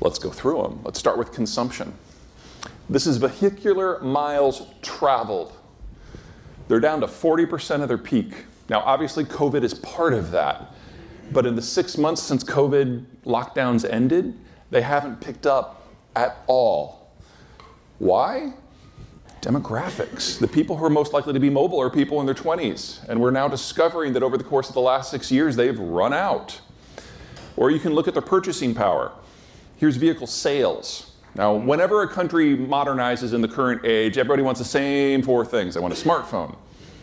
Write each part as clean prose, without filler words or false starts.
Let's go through them. Let's start with consumption. This is vehicular miles traveled. They're down to 40% of their peak. Now, obviously, COVID is part of that. But in the 6 months since COVID lockdowns ended, they haven't picked up at all. Why? Demographics. The people who are most likely to be mobile are people in their 20s. And we're now discovering that over the course of the last 6 years, they've run out. Or you can look at their purchasing power. Here's vehicle sales. Now, whenever a country modernizes in the current age, everybody wants the same 4 things. They want a smartphone,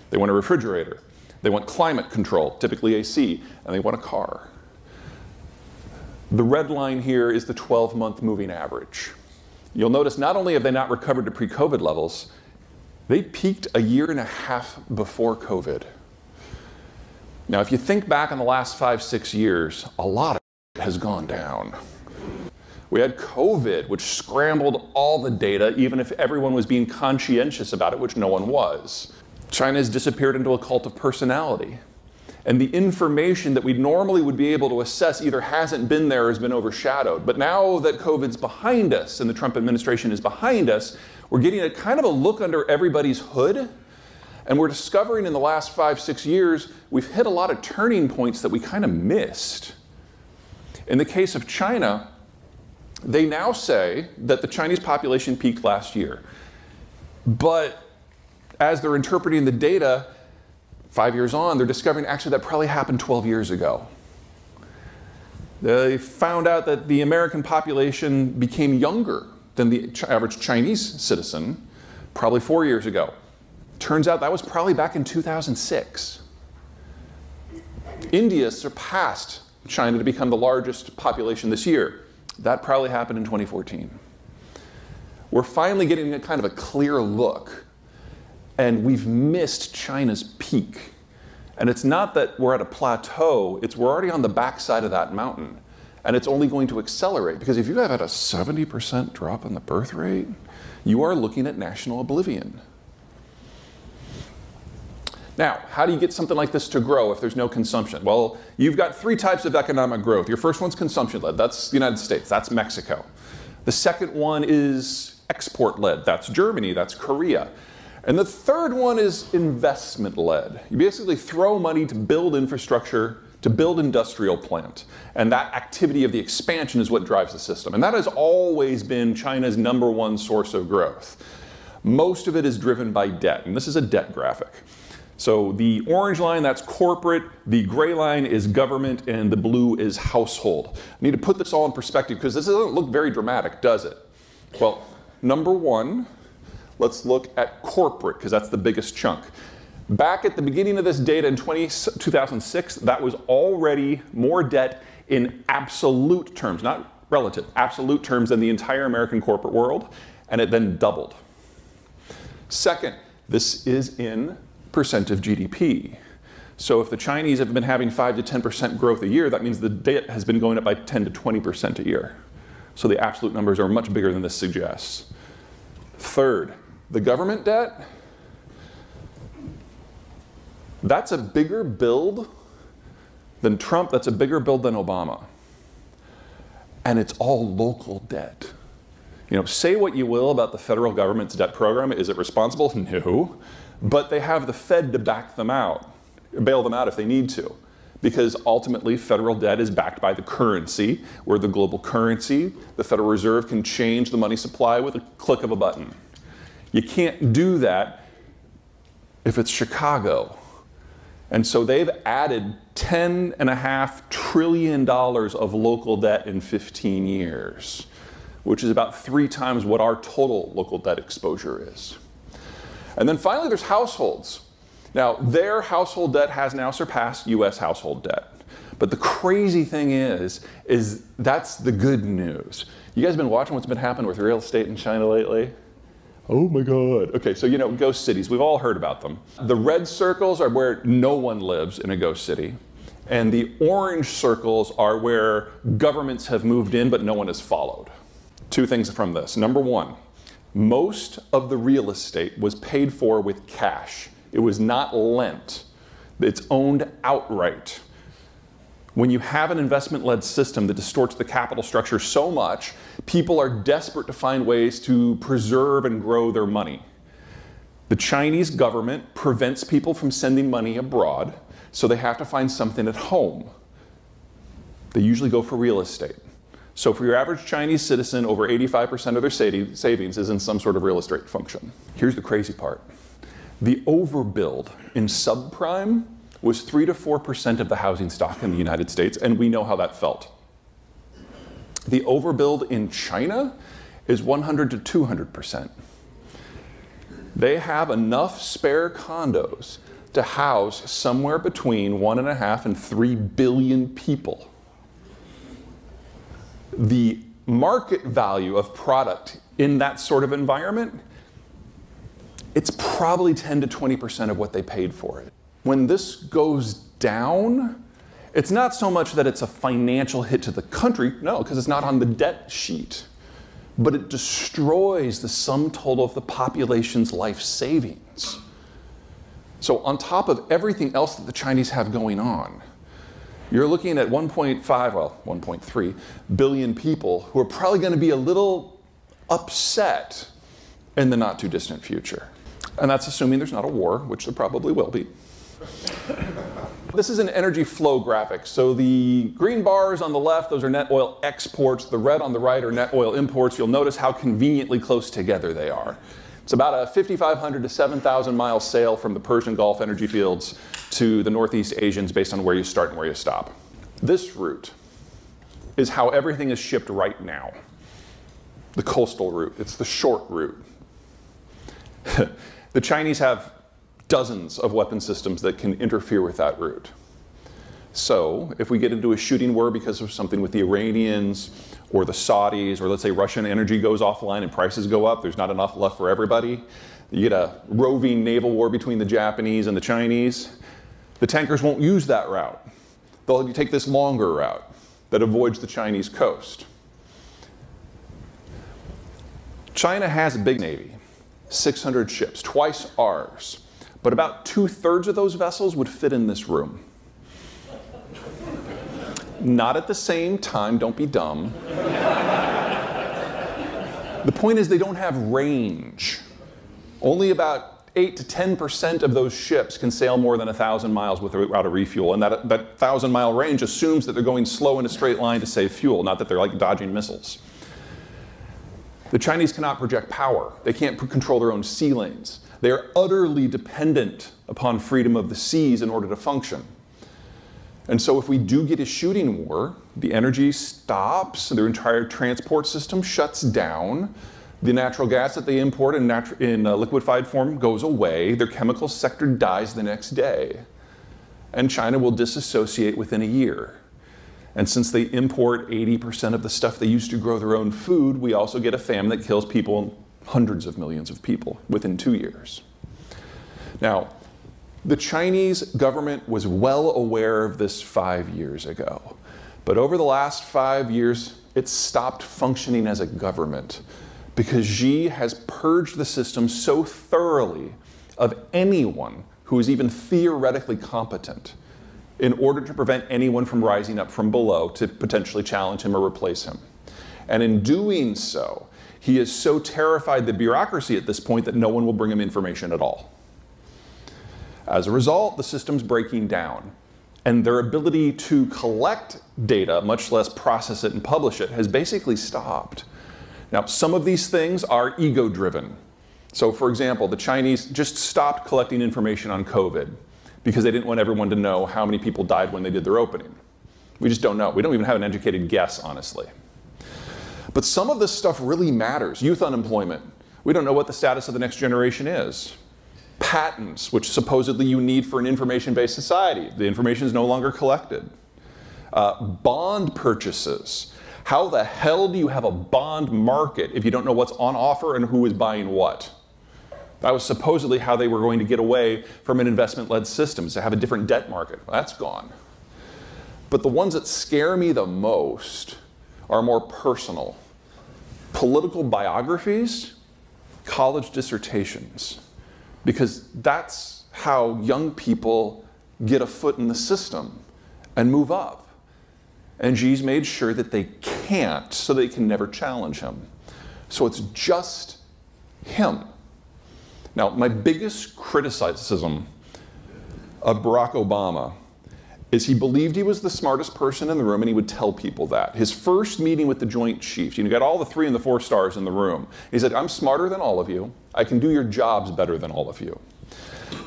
they want a refrigerator, they want climate control, typically AC, and they want a car. The red line here is the 12-month moving average. You'll notice not only have they not recovered to pre-COVID levels, they peaked a year and a half before COVID. Now, if you think back on the last 5, 6 years, a lot of it has gone down. We had COVID, which scrambled all the data, even if everyone was being conscientious about it, which no one was. China has disappeared into a cult of personality. And the information that we normally would be able to assess either hasn't been there or has been overshadowed. But now that COVID's behind us and the Trump administration is behind us, we're getting a kind of a look under everybody's hood. And we're discovering in the last 5, 6 years, we've hit a lot of turning points that we kind of missed. In the case of China, they now say that the Chinese population peaked last year. But as they're interpreting the data, 5 years on, they're discovering actually that probably happened 12 years ago. They found out that the American population became younger than the average Chinese citizen probably 4 years ago. Turns out that was probably back in 2006. India surpassed China to become the largest population this year. That probably happened in 2014. We're finally getting a kind of a clear look, and we've missed China's peak. And it's not that we're at a plateau, it's we're already on the backside of that mountain. And it's only going to accelerate, because if you have had a 70% drop in the birth rate, you are looking at national oblivion. Now, how do you get something like this to grow if there's no consumption? Well, you've got 3 types of economic growth. Your first one's consumption-led. That's the United States. That's Mexico. The second one is export-led. That's Germany. That's Korea. And the third one is investment-led. You basically throw money to build infrastructure, to build industrial plant. And that activity of the expansion is what drives the system. And that has always been China's #1 source of growth. Most of it is driven by debt. And this is a debt graphic. So the orange line, that's corporate, the gray line is government, and the blue is household. I need to put this all in perspective because this doesn't look very dramatic, does it? Well, #1, let's look at corporate because that's the biggest chunk. Back at the beginning of this data in 2006, that was already more debt in absolute terms, not relative, absolute terms than the entire American corporate world, and it then doubled. Second, this is in percent of GDP. So if the Chinese have been having 5 to 10% growth a year, that means the debt has been going up by 10 to 20% a year. So the absolute numbers are much bigger than this suggests. Third, the government debt, that's a bigger build than Trump, that's a bigger build than Obama. And it's all local debt. You know, say what you will about the federal government's debt program. Is it responsible? No. But they have the Fed to back them out, bail them out if they need to. Because ultimately, federal debt is backed by the currency. We're the global currency. The Federal Reserve can change the money supply with a click of a button. You can't do that if it's Chicago. And so they've added $10.5 trillion of local debt in 15 years, which is about 3 times what our total local debt exposure is. And then finally, there's households. Now, their household debt has now surpassed US household debt. But the crazy thing is that's the good news. You guys been watching what's been happening with real estate in China lately? Oh my God. Okay, so you know, ghost cities, we've all heard about them. The red circles are where no one lives in a ghost city. And the orange circles are where governments have moved in, but no one has followed. 2 things from this. #1, most of the real estate was paid for with cash. It was not lent. It's owned outright. When you have an investment-led system that distorts the capital structure so much, people are desperate to find ways to preserve and grow their money. The Chinese government prevents people from sending money abroad, so they have to find something at home. They usually go for real estate. So for your average Chinese citizen, over 85% of their savings is in some sort of real estate function. Here's the crazy part. The overbuild in subprime was 3 to 4% of the housing stock in the United States, and we know how that felt. The overbuild in China is 100 to 200%. They have enough spare condos to house somewhere between 1.5 and 3 billion people. The market value of product in that sort of environment, it's probably 10 to 20% of what they paid for it. When this goes down, it's not so much that it's a financial hit to the country, no, because it's not on the debt sheet, but it destroys the sum total of the population's life savings. So on top of everything else that the Chinese have going on, you're looking at 1.3 billion people who are probably going to be a little upset in the not too distant future. And that's assuming there's not a war, which there probably will be. This is an energy flow graphic. So the green bars on the left, those are net oil exports. The red on the right are net oil imports. You'll notice how conveniently close together they are. It's about a 5,500 to 7,000 mile sail from the Persian Gulf energy fields to the Northeast Asians based on where you start and where you stop. This route is how everything is shipped right now. The coastal route. It's the short route. The Chinese have dozens of weapon systems that can interfere with that route. So if we get into a shooting war because of something with the Iranians or the Saudis, or let's say Russian energy goes offline and prices go up, there's not enough left for everybody, you get a roving naval war between the Japanese and the Chinese, the tankers won't use that route. They'll take this longer route that avoids the Chinese coast. China has a big navy, 600 ships, twice ours. But about 2/3 of those vessels would fit in this room. Not at the same time, don't be dumb. The point is they don't have range. Only about 8 to 10% of those ships can sail more than 1,000 miles without a refuel. And that 1,000-mile range assumes that they're going slow in a straight line to save fuel, not that they're like dodging missiles. The Chinese cannot project power. They can't control their own sea lanes. They are utterly dependent upon freedom of the seas in order to function. And so if we do get a shooting war, the energy stops, their entire transport system shuts down, the natural gas that they import in liquefied form goes away, their chemical sector dies the next day, and China will disassociate within a year. And since they import 80% of the stuff they used to grow their own food, we also get a famine that kills people, hundreds of millions of people, within 2 years. Now, the Chinese government was well aware of this 5 years ago. But over the last 5 years, it stopped functioning as a government because Xi has purged the system so thoroughly of anyone who is even theoretically competent in order to prevent anyone from rising up from below to potentially challenge him or replace him. And in doing so, he has so terrified the bureaucracy at this point that no one will bring him information at all. As a result, the system's breaking down, and their ability to collect data, much less process it and publish it, has basically stopped. Now, some of these things are ego-driven. So, for example, the Chinese just stopped collecting information on COVID because they didn't want everyone to know how many people died when they did their opening. We just don't know. We don't even have an educated guess, honestly. But some of this stuff really matters. Youth unemployment. We don't know what the status of the next generation is. Patents, which supposedly you need for an information-based society. The information is no longer collected. Bond purchases. How the hell do you have a bond market if you don't know what's on offer and who is buying what? That was supposedly how they were going to get away from an investment-led system, to have a different debt market. Well, that's gone. But the ones that scare me the most are more personal. Political biographies, college dissertations. Because that's how young people get a foot in the system and move up. and Xi's made sure that they can't, so they can never challenge him. So it's just him. Now, my biggest criticism of Barack Obama is he believed he was the smartest person in the room, and he would tell people that. His first meeting with the Joint Chiefs, you got all the 3 and the 4 stars in the room. He said, I'm smarter than all of you. I can do your jobs better than all of you.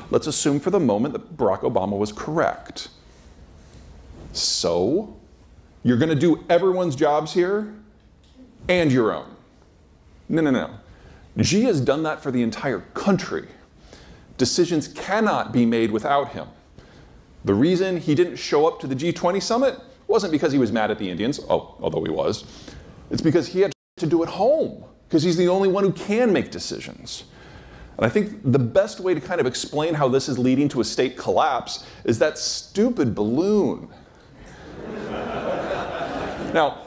Let's assume for the moment that Barack Obama was correct. So, you're going to do everyone's jobs here and your own. No. Xi has done that for the entire country. Decisions cannot be made without him. The reason he didn't show up to the G20 summit wasn't because he was mad at the Indians, although he was. It's because he had to do it home, because he's the only one who can make decisions. And I think the best way to kind of explain how this is leading to a state collapse is that stupid balloon. Now,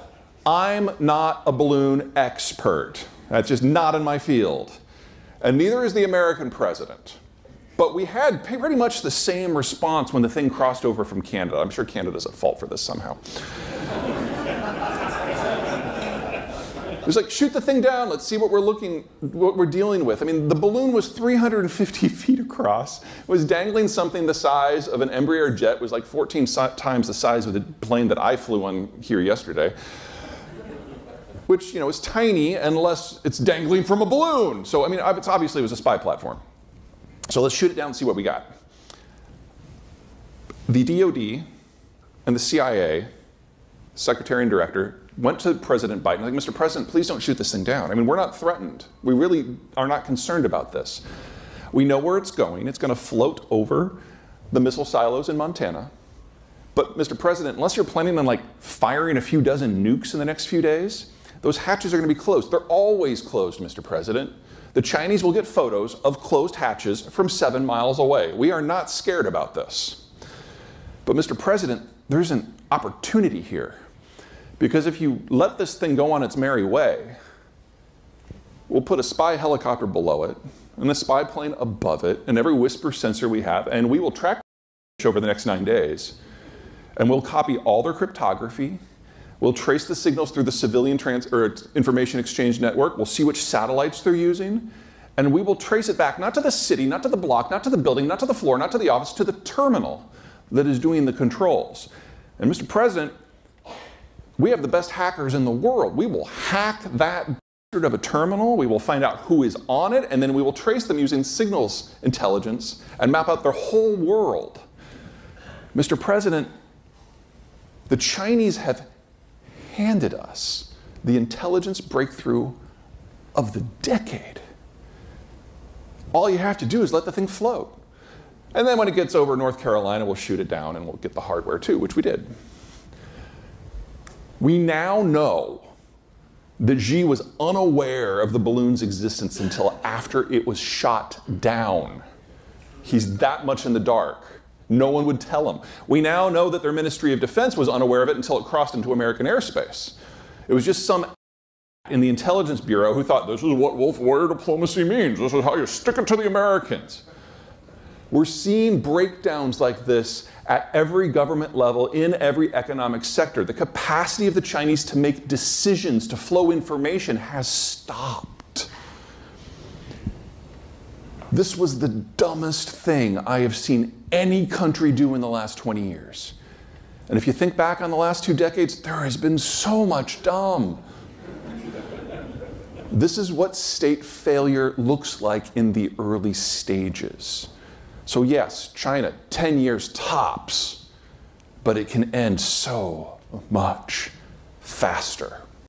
I'm not a balloon expert. That's just not in my field. And neither is the American president. But we had pretty much the same response when the thing crossed over from Canada. I'm sure Canada's at fault for this somehow. It was like, shoot the thing down, let's see what we're dealing with. I mean, the balloon was 350 feet across. It was dangling something the size of an Embraer jet. It was like 14 times the size of the plane that I flew on here yesterday. Which, is tiny unless it's dangling from a balloon. So, I mean, obviously it was a spy platform. So let's shoot it down and see what we got. The DOD and the CIA, secretary and director, went to President Biden, like, Mr. President, please don't shoot this thing down. I mean, we're not threatened. We really are not concerned about this. We know where it's going. It's going to float over the missile silos in Montana. But, Mr. President, unless you're planning on, firing a few dozen nukes in the next few days, those hatches are going to be closed. They're always closed, Mr. President. The Chinese will get photos of closed hatches from 7 miles away. We are not scared about this. But, Mr. President, there's an opportunity here. Because if you let this thing go on its merry way, we'll put a spy helicopter below it, and a spy plane above it, and every whisper sensor we have, and we will track over the next 9 days. And we'll copy all their cryptography. We'll trace the signals through the civilian information exchange network. We'll see which satellites they're using. And we will trace it back, not to the city, not to the block, not to the building, not to the floor, not to the office, to the terminal that is doing the controls. And Mr. President, we have the best hackers in the world. We will hack that of a terminal. We will find out who is on it, and then we will trace them using signals intelligence and map out their whole world. Mr. President, the Chinese have handed us the intelligence breakthrough of the decade. All you have to do is let the thing float. And then when it gets over North Carolina, we'll shoot it down and we'll get the hardware too, which we did. We now know that Xi was unaware of the balloon's existence until after it was shot down. He's that much in the dark. No one would tell him. We now know that their Ministry of Defense was unaware of it until it crossed into American airspace. It was just some in the Intelligence Bureau who thought, this is what Wolf Warrior diplomacy means. This is how you stick it to the Americans. We're seeing breakdowns like this at every government level, in every economic sector. The capacity of the Chinese to make decisions, to flow information, has stopped. This was the dumbest thing I have seen any country do in the last 20 years. And if you think back on the last 2 decades, there has been so much dumb. This is what state failure looks like in the early stages. So yes, China, 10 years tops, but it can end so much faster.